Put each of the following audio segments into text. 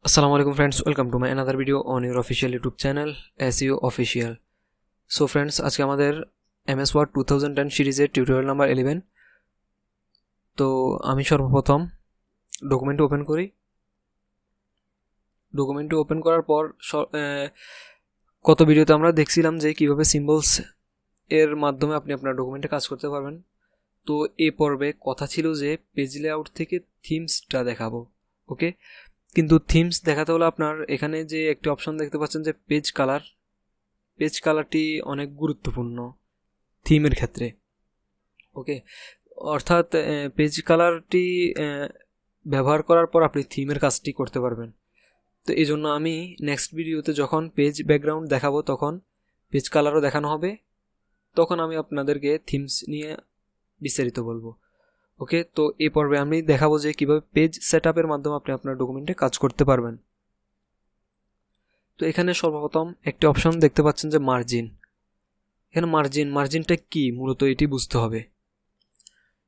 Assalamualaikum friends, welcome to my another video on your official YouTube channel SEO Official. So friends, আজকে আমাদের MS Word 2010 সিরিজের tutorial number 11। তো আমি সর্বপ্রথম document open করি। Document open করার পর কত ভিডিওতে আমরা দেখছিলাম যে কিভাবে সিম্বলস এর মাধ্যমে আপনি আপনার ডকুমেন্টে কাজ করতে পারবেন। তো এই পর্বে কথা ছিল যে পেজ লেআউট থেকে থিমসটা দেখাবো। ওকে, কিন্তু থিমস দেখাতে হলে আপনার এখানে যে একটি অপশন দেখতে পাচ্ছেন যে পেজ কালারটি অনেক গুরুত্বপূর্ণ থিমের ক্ষেত্রে। ওকে, অর্থাৎ পেজ কালারটি ব্যবহার করার পর আপনি থিমের কাজটি করতে পারবেন। তো এই জন্য আমি নেক্সট ভিডিওতে যখন পেজ ব্যাকগ্রাউন্ড দেখাবো তখন পেজ কালারও দেখানো হবে, তখন আমি আপনাদেরকে থিমস নিয়ে বিস্তারিত বলবো। ওকে, তো এই পর্বে আমি দেখাবো যে কীভাবে পেজ সেটআপের মাধ্যমে আপনি আপনার ডকুমেন্টে কাজ করতে পারবেন। তো এখানে সর্বপ্রথম একটি অপশন দেখতে পাচ্ছেন যে মার্জিন। এখানে মার্জিনটা কি মূলত এটি বুঝতে হবে।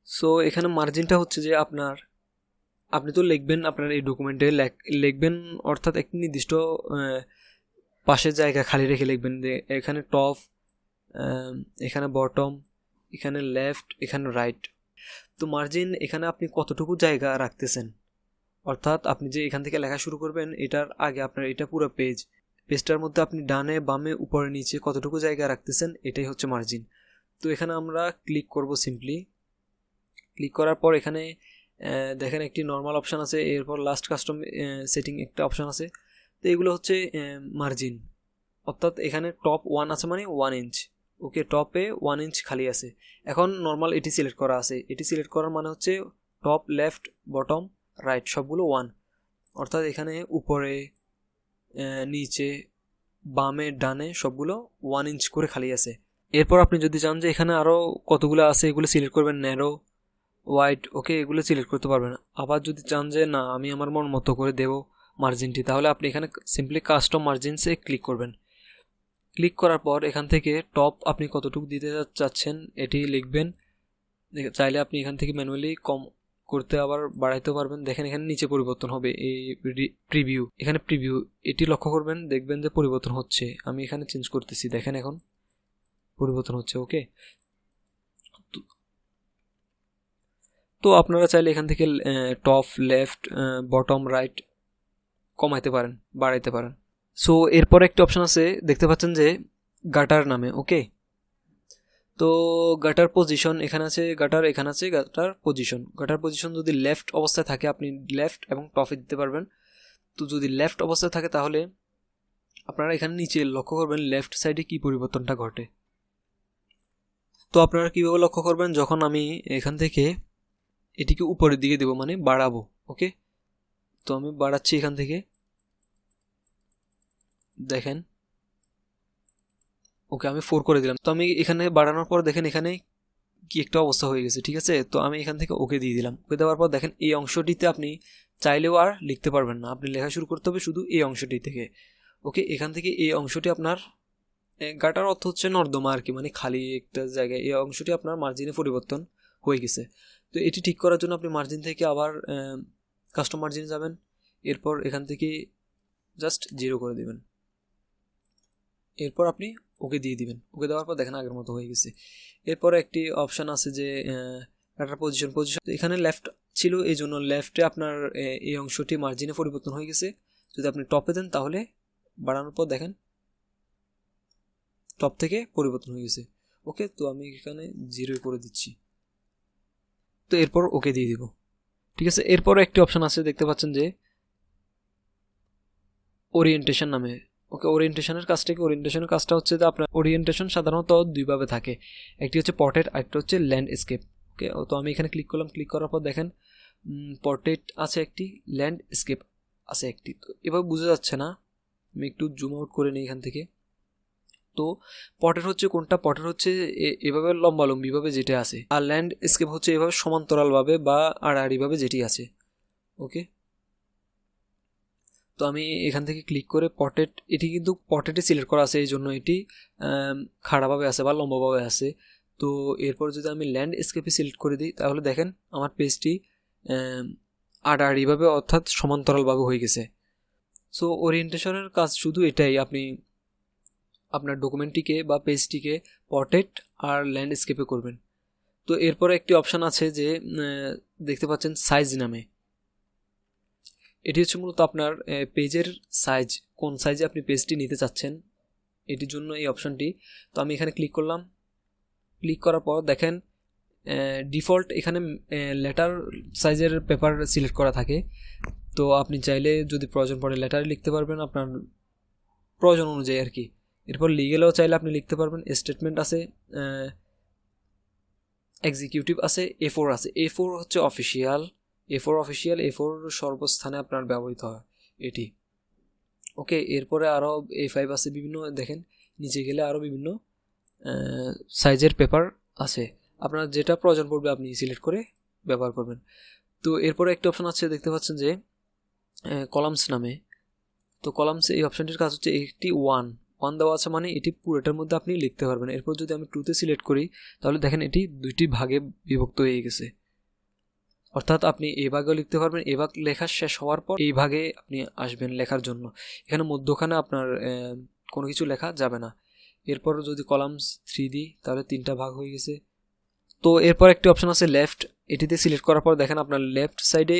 সো এখানে মার্জিনটা হচ্ছে যে আপনি তো লিখবেন, আপনার এই ডকুমেন্টে লিখবেন, অর্থাৎ একটি নির্দিষ্ট পাশের জায়গা খালি রেখে লিখবেন যে এখানে টপ, এখানে বটম, এখানে লেফট, এখানে রাইট। তো মার্জিন এখানে আপনি কতটুকু জায়গা রাখতেছেন, অর্থাৎ আপনি যে এখান থেকে লেখা শুরু করবেন এটার আগে আপনার এটা পুরো পেজটার মধ্যে আপনি ডানে বামে উপরে নিচে কতটুকু জায়গা রাখতেছেন, এটাই হচ্ছে মার্জিন। তো এখানে আমরা ক্লিক করব। সিম্পলি ক্লিক করার পর এখানে দেখেন একটি নর্মাল অপশান আছে, এরপর লাস্ট কাস্টম সেটিং একটা অপশান আছে। তো এগুলো হচ্ছে মার্জিন, অর্থাৎ এখানে টপ 1 আছে মানে 1 ইঞ্চ। ওকে, টপে 1 ইঞ্চ খালি আছে। এখন নর্মাল এটি সিলেক্ট করা আছে, এটি সিলেক্ট করার মানে হচ্ছে টপ, লেফট, বটম, রাইট সবগুলো 1, অর্থাৎ এখানে উপরে, নিচে, বামে, ডানে সবগুলো 1 ইঞ্চ করে খালি আছে। এরপর আপনি যদি চান যে এখানে আরও কতগুলো আছে এগুলো সিলেক্ট করবেন, ন্যারো, ওয়াইড। ওকে, এগুলো সিলেক্ট করতে পারবেন। আবার যদি চান যে না আমি আমার মন মতো করে দেব মার্জিনটি, তাহলে আপনি এখানে সিম্পলি কাস্টম মার্জিনসে ক্লিক করবেন। ক্লিক করার পর এখান থেকে টপ আপনি কতটুকু দিতে চাচ্ছেন এটি লিখবেন। চাইলে আপনি এখান থেকে ম্যানুয়ালি কম করতে আবার বাড়াইতে পারবেন। দেখেন এখানে নিচে পরিবর্তন হবে, এই প্রিভিউ, এখানে প্রিভিউ এটি লক্ষ্য করবেন, দেখবেন যে পরিবর্তন হচ্ছে। আমি এখানে চেঞ্জ করতেছি, দেখেন এখন পরিবর্তন হচ্ছে। ওকে, তো আপনারা চাইলে এখান থেকে টপ, লেফট, বটম, রাইট কমাইতে পারেন, বাড়াইতে পারেন। সো এরপর একটা অপশন আছে দেখতে পাচ্ছেন যে গাটার নামে। ওকে, তো গাটার পজিশন এখানে আছে, এখানে আছে গাটার পজিশন যদি লেফট অবস্থায় থাকে আপনি লেফট এবং টপে দিতে পারবেন। তো যদি লেফট অবস্থায় থাকে তাহলে আপনারা এখানে নিচে লক্ষ্য করবেন লেফট সাইডে কি পরিবর্তনটা ঘটে। তো আপনারা কীভাবে লক্ষ্য করবেন, যখন আমি এখান থেকে এটিকে উপরের দিকে দেবো মানে বাড়াবো। ওকে, তো আমি বাড়াচ্ছি এখান থেকে, দেখেন। ওকে, আমি 4 করে দিলাম। তো আমি এখানে বাড়ানোর পর দেখেন এখানে কি একটা অবস্থা হয়ে গেছে, ঠিক আছে। তো আমি এখান থেকে ওকে দিয়ে দিলাম। ওকে দেওয়ার পর দেখেন এই অংশটিতে আপনি চাইলেও আর লিখতে পারবেন না, আপনি লেখা শুরু করতে হবে শুধু এই অংশটি থেকে। ওকে, এখান থেকে এই অংশটি আপনার গাটার অর্থ হচ্ছে নর্দমা আর কি, মানে খালি একটা জায়গায় এই অংশটি আপনার মার্জিনে পরিবর্তন হয়ে গেছে। তো এটি ঠিক করার জন্য আপনি মার্জিন থেকে আবার কাস্টম মার্জিনে যাবেন, এরপর এখান থেকে জাস্ট 0 করে দেবেন, এরপর আপনি ওকে দিয়ে দিবেন। ওকে দেওয়ার পর দেখেন আগের মতো হয়ে গেছে। এরপর একটি অপশান আছে যে গাটার পজিশন, এখানে লেফট ছিল, এই জন্য লেফটে আপনার এই অংশটি মার্জিনে পরিবর্তন হয়ে গেছে। যদি আপনি টপে দেন তাহলে বাড়ানোর পর দেখেন টপ থেকে পরিবর্তন হয়ে গেছে। ওকে, তো আমি এখানে 0 করে দিচ্ছি। তো এরপর ওকে দিয়ে দিব, ঠিক আছে। এরপর একটি অপশান আছে দেখতে পাচ্ছেন যে ওরিয়েন্টেশন নামে। ওকে, ওরিয়েন্টেশনের কাজটা হচ্ছে যে আপনার ওরিয়েন্টেশন সাধারণত দুইভাবে থাকে, একটি হচ্ছে পোর্ট্রেট আর একটা হচ্ছে ল্যান্ডস্কেপ। ওকে, তো আমি এখানে ক্লিক করলাম। ক্লিক করার পর দেখেন পোর্ট্রেট আছে একটি, ল্যান্ডস্কেপ আছে একটি। তো এভাবে বোঝা যাচ্ছে না, আমি একটু জুম আউট করে নিই এখান থেকে। তো পোর্ট্রেট হচ্ছে কোনটা, পোর্ট্রেট হচ্ছে এভাবে লম্বালম্বিভাবে যেটা আছে, আর ল্যান্ডস্কেপ হচ্ছে এভাবে সমান্তরালভাবে বা আড়াআড়িভাবে যেটি আছে। ওকে, তো আমি এখান থেকে ক্লিক করে পোর্ট্রেট, এটি কিন্তু পোর্ট্রেটে সিলেক্ট করা আছে, এই জন্য এটি খাড়াভাবে আছে বা লম্বাভাবে আছে। তো এরপর যদি আমি ল্যান্ডস্কেপে সিলেক্ট করে দিই তাহলে দেখেন আমার পেজটি আড়াআড়িভাবে অর্থাৎ সমান্তরালভাবে হয়ে গেছে। সো ওরিয়েন্টেশনের কাজ শুধু এটাই, আপনি আপনার ডকুমেন্টটিকে বা পেজটিকে পোর্ট্রেট আর ল্যান্ডস্কেপে করবেন। তো এরপরে একটি অপশান আছে যে দেখতে পাচ্ছেন সাইজ নামে, এটি হচ্ছে মূলত আপনার পেজের সাইজ, কোন সাইজে আপনি পেজটি নিতে চাচ্ছেন এটির জন্য এই অপশানটি। তো আমি এখানে ক্লিক করলাম, ক্লিক করার পর দেখেন ডিফল্ট এখানে লেটার সাইজের পেপার সিলেক্ট করা থাকে। তো আপনি চাইলে যদি প্রয়োজন পড়ে লেটারে লিখতে পারবেন আপনার প্রয়োজন অনুযায়ী আর কি। এরপর লিগেলও চাইলে আপনি লিখতে পারবেন, স্টেটমেন্ট আছে, এক্সিকিউটিভ আছে, A4 আছে। A4 হচ্ছে অফিসিয়াল, A4 সর্বস্থানে আপনার ব্যবহৃত হয় এটি। ওকে, এরপরে আরও A5 আছে, বিভিন্ন দেখেন নিচে গেলে আরও বিভিন্ন সাইজের পেপার আছে, আপনার যেটা প্রয়োজন পড়বে আপনি সিলেক্ট করে ব্যবহার করবেন। তো এরপরে একটা অপশন আছে দেখতে পাচ্ছেন যে কলামস নামে। তো কলামস এই অপশানটির কাজ হচ্ছে একটি ওয়ান দেওয়া আছে, মানে এটি পুরোটার মধ্যে আপনি লিখতে পারবেন। এরপর যদি আমি 2তে সিলেক্ট করি তাহলে দেখেন এটি 2টি ভাগে বিভক্ত হয়ে গেছে, অর্থাৎ আপনি এই ভাগেও লিখতে পারবেন, এই ভাগ লেখা শেষ হওয়ার পর এই ভাগে আপনি আসবেন লেখার জন্য। এখানে মধ্যখানে আপনার কোনো কিছু লেখা যাবে না। এরপর যদি কলামস 3 দিই তাহলে 3টা ভাগ হয়ে গেছে। তো এরপর একটি অপশন আছে লেফট, এটিতে সিলেক্ট করার পর দেখেন আপনার লেফট সাইডে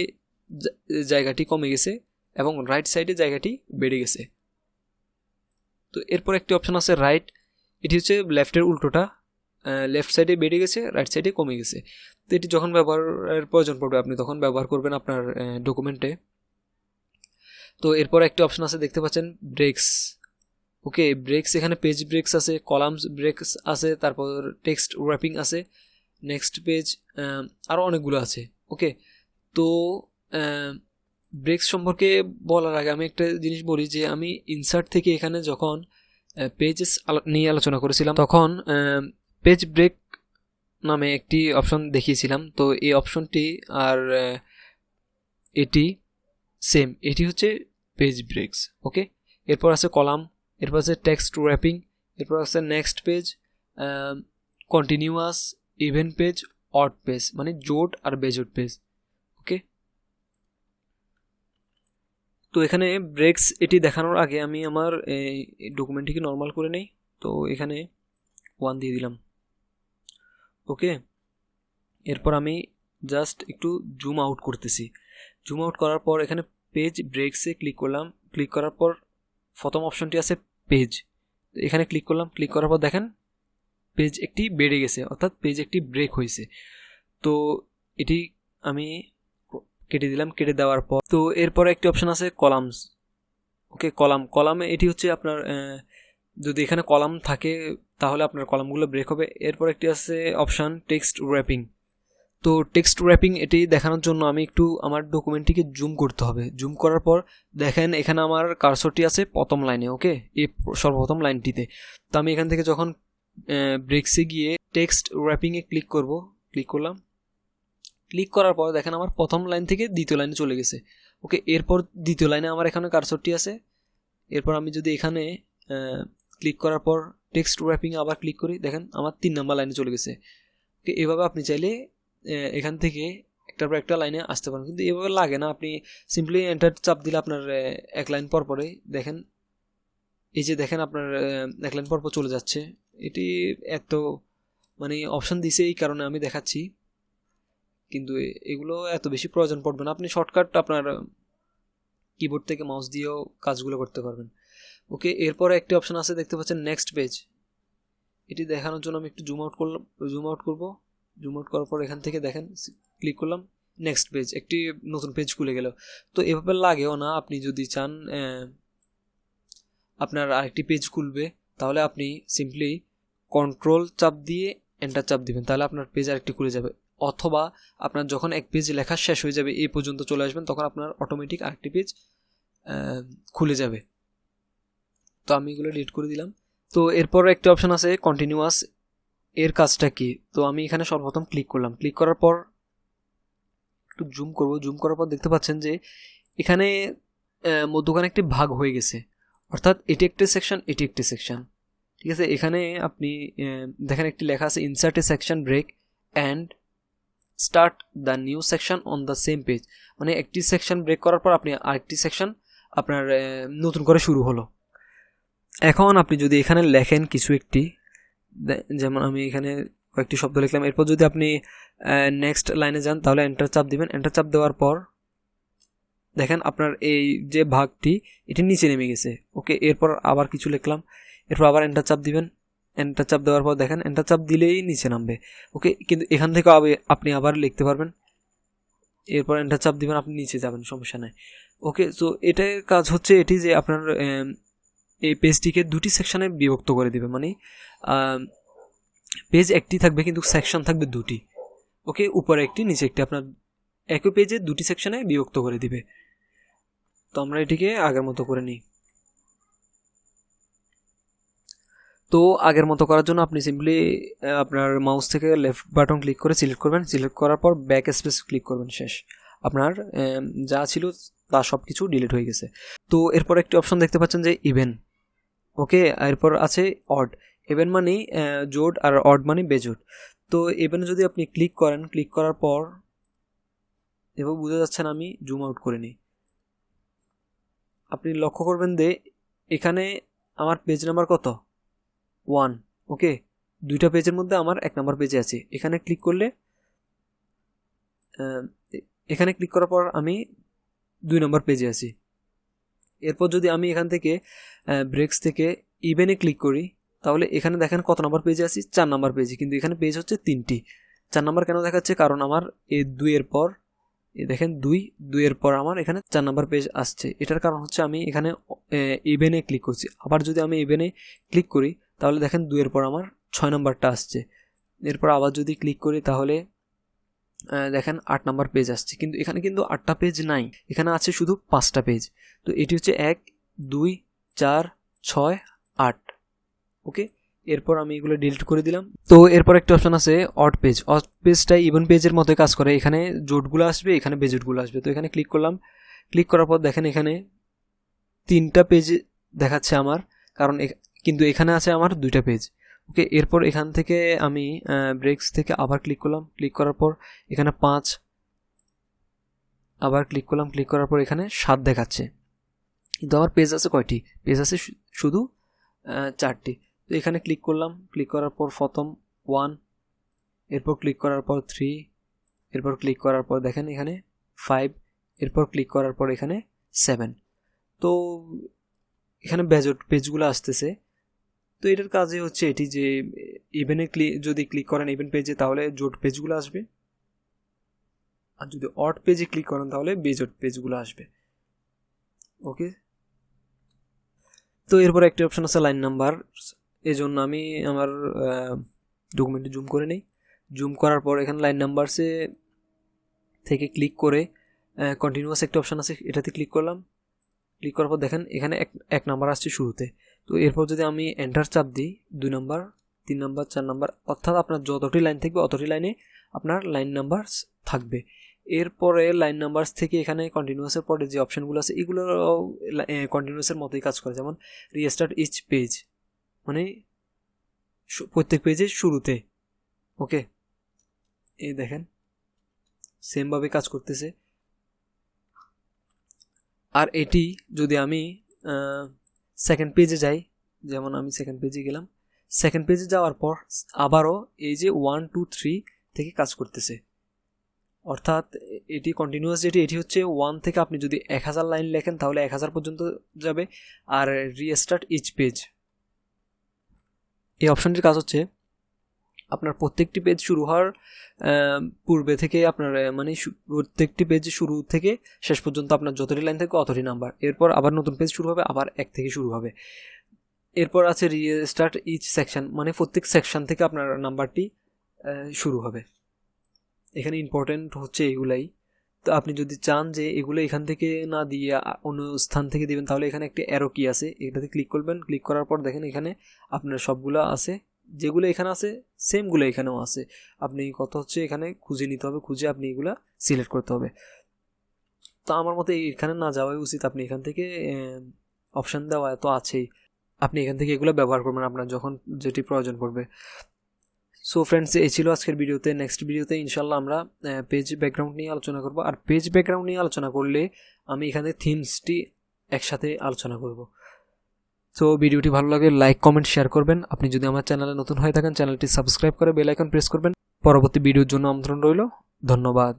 জায়গাটি কমে গেছে এবং রাইট সাইডে জায়গাটি বেড়ে গেছে। তো এরপর একটি অপশন আছে রাইট, এটি হচ্ছে লেফটের উল্টোটা, লেফট সাইডে বেড়ে গেছে, রাইট সাইডে কমে গেছে। তো এটি যখন ব্যবহারের প্রয়োজন পড়বে আপনি তখন ব্যবহার করবেন আপনার ডকুমেন্টে। তো এরপর একটি অপশন আছে দেখতে পাচ্ছেন ব্রেকস। ওকে, ব্রেকস এখানে পেজ ব্রেকস আছে, কলামস ব্রেকস আছে, তারপর টেক্সট র্যাপিং আছে, নেক্সট পেজ, আরও অনেকগুলো আছে। ওকে, তো ব্রেকস সম্পর্কে বলার আগে আমি একটা জিনিস বলি যে আমি ইনসার্ট থেকে এখানে যখন পেজেস নিয়ে আলোচনা করেছিলাম তখন পেজ ব্রেক নামে একটি অপশন দেখিয়েছিলাম। তো এই অপশনটি আর এটি সেম, এটি হচ্ছে পেজ ব্রেকস। ওকে, এরপর আছে কলাম, এরপর আছে টেক্সট র্যাপিং, এরপর আছে next page, continuous, even page, odd page, মানে জোট আর বেজোট পেজ। ওকে, তো এখানে ব্রেকস এটি দেখানোর আগে আমি আমার ডকুমেন্টটিকে নর্মাল করে নেই। তো এখানে 1 দিয়ে দিলাম। ওকে, এরপর আমি জাস্ট একটু জুম আউট করতেছি। জুম আউট করার পর এখানে পেজ ব্রেকসে ক্লিক করলাম, ক্লিক করার পর প্রথম অপশনটি আছে পেজ, এখানে ক্লিক করলাম, ক্লিক করার পর দেখেন পেজ একটি বেড়ে গেছে, অর্থাৎ পেজ একটি ব্রেক হয়েছে। তো এটি আমি কেটে দিলাম, কেটে দেওয়ার পর তো এরপরে একটি অপশন আছে কলামস। ওকে, কলামে এটি হচ্ছে আপনার যদি এখানে কলাম থাকে তাহলে আপনার কলামগুলো ব্রেক হবে। এরপর একটি আছে অপশান টেক্সট র্যাপিং। তো টেক্সট র্যাপিং এটি দেখানোর জন্য আমি একটু আমার ডকুমেন্টটিকে জুম করতে হবে। জুম করার পর দেখেন এখানে আমার কার্সরটি আছে প্রথম লাইনে। ওকে, এই সর্বপ্রথম লাইনটিতে। তো আমি এখান থেকে যখন ব্রেকসে গিয়ে টেক্সট র্যাপিংয়ে ক্লিক করব, ক্লিক করলাম, ক্লিক করার পর দেখেন আমার প্রথম লাইন থেকে দ্বিতীয় লাইনে চলে গেছে। ওকে, এরপর দ্বিতীয় লাইনে আমার এখানে কার্সরটি আছে। এরপর আমি যদি এখানে ক্লিক করার পর টেক্সট র্যাপিংয়ে আবার ক্লিক করি দেখেন আমার 3 নম্বর লাইনে চলে গেছে। ওকে, এভাবে আপনি চাইলে এখান থেকে একটার পর একটা লাইনে আসতে পারেন, কিন্তু এভাবে লাগে না। আপনি সিম্পলি এন্টার চাপ দিলে আপনার এক লাইন পর পরে দেখেন এই যে দেখেন আপনার এক লাইন পর পর চলে যাচ্ছে। এটি এত মানে অপশান দিছে এই কারণে আমি দেখাচ্ছি, কিন্তু এগুলো এত বেশি প্রয়োজন পড়বে না। আপনি শর্টকাট আপনার কিবোর্ড থেকে মাউস দিয়েও কাজগুলো করতে পারবেন। ওকে, এরপরে একটি অপশান আছে দেখতে পাচ্ছেন নেক্সট পেজ। এটি দেখানোর জন্য আমি একটু জুম আউট করব। জুম আউট করার পর এখান থেকে দেখেন ক্লিক করলাম, নেক্সট পেজ, একটি নতুন পেজ খুলে গেল। তো এভাবে লাগেও না। আপনি যদি চান আপনার আরেকটি পেজ খুলবে তাহলে আপনি সিম্পলি কন্ট্রোল চাপ দিয়ে এন্টার চাপ দিবেন, তাহলে আপনার পেজ আরেকটি খুলে যাবে। অথবা আপনার যখন এক পেজ লেখা শেষ হয়ে যাবে এই পর্যন্ত চলে আসবেন তখন আপনার অটোমেটিক আরেকটি পেজ খুলে যাবে। তো আমি এগুলো ডিলিট করে দিলাম। তো এরপর একটি অপশন আছে কন্টিনিউয়াস, এর কাজটা কি? তো আমি এখানে সর্বপ্রথম ক্লিক করলাম, ক্লিক করার পর একটু জুম করব। জুম করার পর দেখতে পাচ্ছেন যে এখানে মধ্যখানে একটি ভাগ হয়ে গেছে, অর্থাৎ এটি একটি সেকশন, এটি একটি সেকশন। ঠিক আছে, এখানে আপনি দেখেন একটি লেখা আছে insert a section break and start the new section on the same page, মানে একটি সেকশন ব্রেক করার পর আপনি আরেকটি সেকশন আপনার নতুন করে শুরু হলো। এখন আপনি যদি এখানে লেখেন কিছু একটি, যেমন আমি এখানে কয়েকটি শব্দ লিখলাম, এরপর যদি আপনি নেক্সট লাইনে যান তাহলে এন্টার চাপ দিবেন। এন্টার চাপ দেওয়ার পর দেখেন আপনার এই যে ভাগটি এটি নিচে নেমে গেছে। ওকে, এরপর আবার কিছু লিখলাম, এরপর আবার এন্টার চাপ দিবেন। এন্টার চাপ দেওয়ার পর দেখেন এন্টার চাপ দিলেই নিচে নামবে। ওকে, কিন্তু এখান থেকে আপনি আবার লিখতে পারবেন, এরপর এন্টার চাপ দিবেন, আপনি নিচে যাবেন, সমস্যা নাই। ওকে, সো এটার কাজ হচ্ছে এটি যে আপনার এই পেজটিকে দুটি সেকশনে বিভক্ত করে দিবে, মানে পেজ একটি থাকবে কিন্তু সেকশন থাকবে দুটি। ওকে, উপরে একটি নিচে একটি, আপনার একই পেজে দুটি সেকশনে বিভক্ত করে দিবে। তো আমরা এটিকে আগের মতো করে নিই। তো আগের মতো করার জন্য আপনি সিম্পলি আপনার মাউস থেকে লেফট বাটন ক্লিক করে সিলেক্ট করবেন, সিলেক্ট করার পর ব্যাক স্পেস ক্লিক করবেন, শেষ। আপনার যা ছিল তা সব কিছু ডিলিট হয়ে গেছে। তো এরপর একটি অপশন দেখতে পাচ্ছেন যে ইভেন। ওকে, এরপর আছে অড। ইভেন মানে জোড আর অড মানে বেজোড। তো ইভেনে যদি আপনি ক্লিক করেন, ক্লিক করার পর এবার বুঝে যাচ্ছেন, আমি জুম আউট করে নিই। আপনি লক্ষ্য করবেন যে এখানে আমার পেজ নাম্বার কত, 1। ওকে, দুইটা পেজের মধ্যে আমার 1 নম্বর পেজে আছে। এখানে ক্লিক করলে, এখানে ক্লিক করার পর আমি 2 নম্বর পেজে আছি। এরপর যদি আমি এখান থেকে ব্রেক্স থেকে ইভেনে ক্লিক করি তাহলে এখানে দেখেন কত নম্বর পেজে আছি, 4 নম্বর পেজে, কিন্তু এখানে পেজ হচ্ছে 3টি। 4 নম্বর কেন দেখাচ্ছে, কারণ আমার এই 2 এর পর দেখেন 2 এর পর আমার এখানে 4 নম্বর পেজ আসছে। এটার কারণ হচ্ছে আমি এখানে ইভেনে ক্লিক করছি। আবার যদি আমি ইভেনে ক্লিক করি তাহলে দেখেন 2 এর পর আমার 6 নম্বরটা আসছে। এরপর আবার যদি ক্লিক করি তাহলে দেখেন 8 নম্বর পেজ আসছে, কিন্তু এখানে কিন্তু 8টা পেজ নাই, এখানে আছে শুধু 5টা পেজ। তো এটি হচ্ছে 1 2 4 6 8। ওকে, এরপর আমি এগুলো ডিলিট করে দিলাম। তো এরপর একটা অপশন আছে অড পেজ। অড পেজটা ইভেন পেজের মতোই কাজ করে, এখানে জোটগুলো আসবে, এখানে বেজোটগুলো আসবে। তো এখানে ক্লিক করলাম, ক্লিক করার পর দেখেন এখানে 3টা পেজ দেখাচ্ছে আমার, কারণ কিন্তু এখানে আছে আমার 2টা পেজ। ওকে, এরপর এখান থেকে আমি ব্রেক্স থেকে আবার ক্লিক করলাম, ক্লিক করার পর এখানে 5, আবার ক্লিক করলাম, ক্লিক করার পর এখানে 7 দেখাচ্ছে, কিন্তু আমার পেজ আছে কয়টি, পেজ আছে শুধু 4টি। তো এখানে ক্লিক করলাম, ক্লিক করার পর প্রথম 1, এরপর ক্লিক করার পর 3, এরপর ক্লিক করার পর দেখেন এখানে 5, এরপর ক্লিক করার পর এখানে 7। তো এখানে বেজোট পেজগুলো আসতেছে। তো এটার কাজই হচ্ছে এটি যে ইভেনে যদি ক্লিক করেন ইভেন পেজে তাহলে জোট পেজগুলো আসবে, আর যদি অড পেজে ক্লিক করেন তাহলে বেজোট পেজগুলো আসবে। ওকে, তো এরপর একটা অপশন আছে লাইন নাম্বার। এই জন্য আমি আমার ডকুমেন্টে জুম করে নিই। জুম করার পর এখানে লাইন নাম্বারসে থেকে ক্লিক করে কন্টিনিউয়াস একটা অপশন আছে, এটাতে ক্লিক করলাম। ক্লিক করার পর দেখেন এখানে 1 নাম্বার আসছে শুরুতে। তো এরপর যদি আমি এন্টার চাপ দিই 2 নাম্বার 3 নাম্বার 4 নাম্বার, অর্থাৎ আপনার যতটি লাইন থাকবে অতটি লাইনে আপনার লাইন নাম্বার থাকবে। এরপরে লাইন নাম্বারস থেকে এখানে কন্টিনিউয়াসের পরে যে অপশানগুলো আছে এগুলো কন্টিনিউয়াসের মতোই কাজ করে, যেমন রিস্টার্ট ইচ পেজ মানে প্রত্যেক পেজের শুরুতে। ওকে, এই দেখেন সেমভাবে কাজ করতেছে। আর এটি যদি আমি সেকেন্ড পেজে যাই, যেমন আমি সেকেন্ড পেজে গেলাম, সেকেন্ড পেজে যাওয়ার পর আবারও এই যে 1 2 3 থেকে কাজ করতেছে, অর্থাৎ এটি কন্টিনিউয়াস যেটি, এটি হচ্ছে 1 থেকে আপনি যদি 1000 লাইন লেখেন তাহলে 1000 পর্যন্ত যাবে। আর রিস্টার্ট ইচ পেজ এই অপশনটির কাজ হচ্ছে আপনার প্রত্যেকটি পেজ শুরু হওয়ার পূর্বে থেকে আপনার মানে প্রত্যেকটি পেজ শুরু থেকে শেষ পর্যন্ত আপনার যতটি লাইন থাকবে অতটি নাম্বার, এরপর আবার নতুন পেজ শুরু হবে, আবার 1 থেকে শুরু হবে। এরপর আছে রিস্টার্ট ইচ সেকশন, মানে প্রত্যেক সেকশন থেকে আপনার নাম্বারটি শুরু হবে। এখানে ইম্পর্টেন্ট হচ্ছে এগুলাই। তো আপনি যদি চান যে এগুলো এখান থেকে না দিয়ে অন্য স্থান থেকে দিবেন তাহলে এখানে একটি অ্যারো কি আছে, এটাতে ক্লিক করবেন। ক্লিক করার পর দেখেন এখানে আপনার সবগুলো আছে, যেগুলো এখানে আছে সেমগুলো এখানেও আছে। আপনি কত হচ্ছে এখানে খুঁজে নিতে হবে, খুঁজে আপনি এগুলা সিলেক্ট করতে হবে। তো আমার মতে এখানে না যাওয়াই উচিত, আপনি এখান থেকে অপশান দেওয়া তো আছেই, আপনি এখান থেকে এগুলো ব্যবহার করবেন আপনার যখন যেটি প্রয়োজন পড়বে। সো ফ্রেন্ডস, এই ছিল আজকের ভিডিওতে। নেক্সট ভিডিওতে ইনশাল্লাহ আমরা পেজ ব্যাকগ্রাউন্ড নিয়ে আলোচনা করব। আর পেজ ব্যাকগ্রাউন্ড নিয়ে আলোচনা করলে আমি এখানে থিমসটি একসাথে আলোচনা করব। তো ভিডিওটি ভালো লাগে লাইক কমেন্ট শেয়ার করবেন। আপনি যদি আমার চ্যানেলে নতুন হয়ে থাকেন চ্যানেলটি সাবস্ক্রাইব করে বেল আইকন প্রেস করবেন। পরবর্তী ভিডিওর জন্য আমন্ত্রণ রইল। ধন্যবাদ।